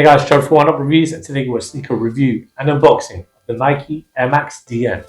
Hey guys, Gerald for Oneupreviewz, and today we're a sneaker review and unboxing of the Nike Air Max DN.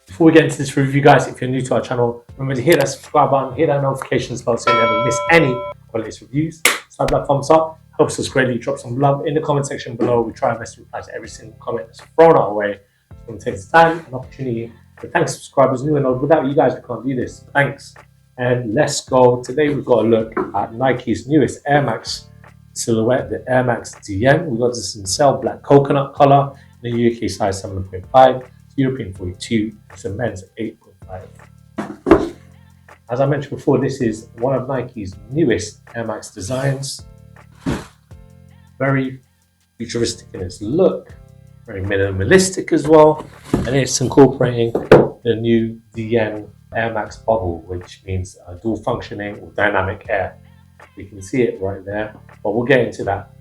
Before we get into this review, guys, if you're new to our channel, remember to hit that subscribe button, hit that notification bell so you never miss any of our latest reviews. Slap that thumbs up, helps us greatly. Drop some love in the comment section below. We try our best to reply to every single comment that's thrown our way. So we're going to take this time and opportunity to thank subscribers new and old. Without you guys, we can't do this. Thanks. And let's go. Today we've got a look at Nike's newest Air Max silhouette, the Air Max DN. We've got this in cell black coconut color in the UK size 7.5, European 42, it's a men's 8.5. As I mentioned before, this is one of Nike's newest Air Max designs. Very futuristic in its look, very minimalistic as well, and it's incorporating the new DN Air Max bubble, which means dual functioning or dynamic air. We can see it right there, but we'll get into that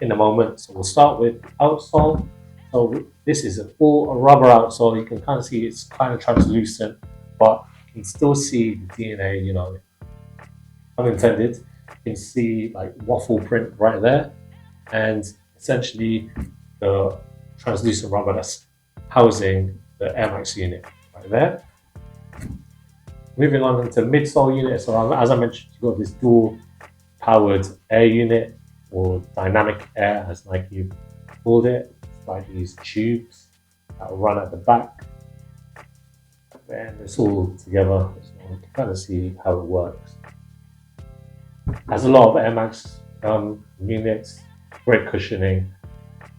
in a moment. So we'll start with outsole. So this is an all rubber outsole. You can kind of see it's kind of translucent, but you can still see the DNA, you know, unintended. You can see like waffle print right there, and essentially the translucent rubber that's housing the Air Max unit right there. Moving on into midsole unit, so as I mentioned, you've got this dual powered air unit, or dynamic air as Nike called it. It's like these tubes that will run at the back, and it's all together, so you can kind of see how it works. Has a lot of Air Max units, great cushioning,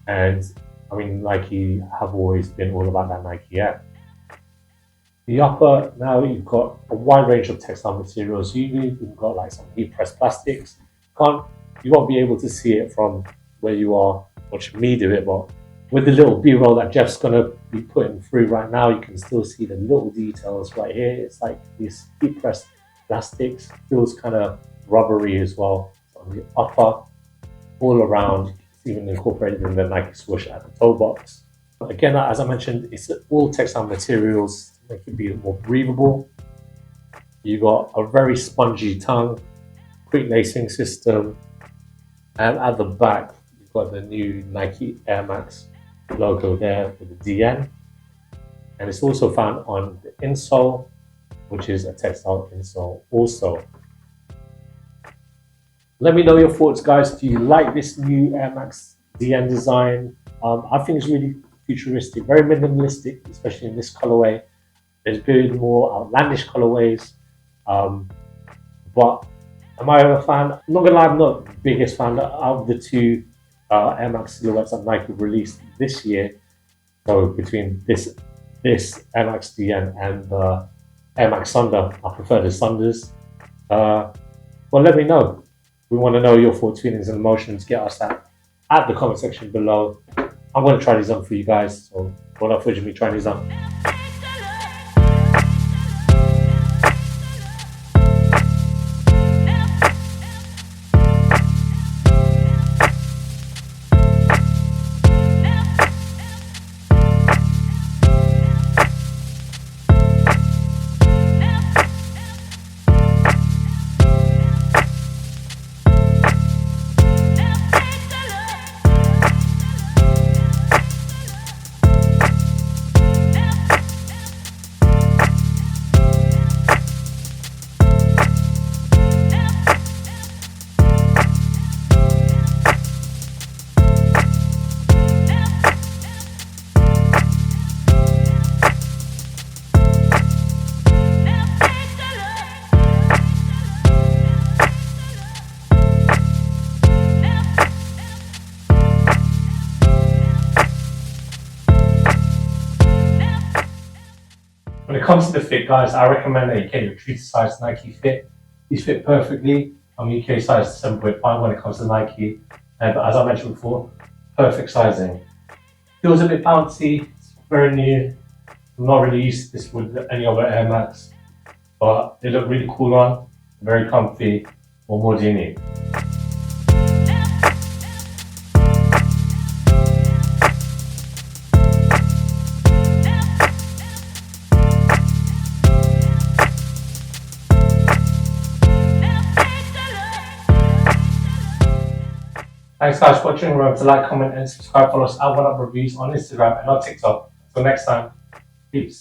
and I mean, Nike have always been all about that Nike Air. The upper, now you've got a wide range of textile materials. You've got like some heat pressed plastics. You won't be able to see it from where you are watching me do it, but with the little B-roll that Jeff's gonna be putting through right now, you can still see the little details right here. It's like these heat pressed plastics, feels kind of rubbery as well. So on the upper, all around, it's even incorporated in the Nike swoosh at the toe box. Again, as I mentioned, it's all textile materials to make it be more breathable. You got a very spongy tongue, quick lacing system, and at the back you've got the new Nike Air Max logo there with the DN, and it's also found on the insole, which is a textile insole also. Let me know your thoughts, guys. Do you like this new Air Max DN design? I think it's really futuristic, very minimalistic, especially in this colorway. There's been more outlandish colorways, but am I a fan? I'm not gonna lie, I'm not the biggest fan out of the two Air Max silhouettes that Nike released this year. So between this Air Max DN and the Air Max Thunder, I prefer the Thunders. Well, let me know. We want to know your thoughts, feelings, and emotions. Get us that at the comment section below. I'm going to try these on for you guys, so without further ado, trying these on. When it comes to the fit, guys, I recommend that you get your true to size Nike fit. These fit perfectly. I'm UK size 7.5 when it comes to Nike, but as I mentioned before, perfect sizing. Feels a bit bouncy, it's very new. I'm not really used to this with any other Air Max, but they look really cool on, very comfy. What more do you need? Thanks guys for watching. Remember to like, comment and subscribe. Follow us at Oneupreviewz on Instagram and on TikTok. Until next time, peace.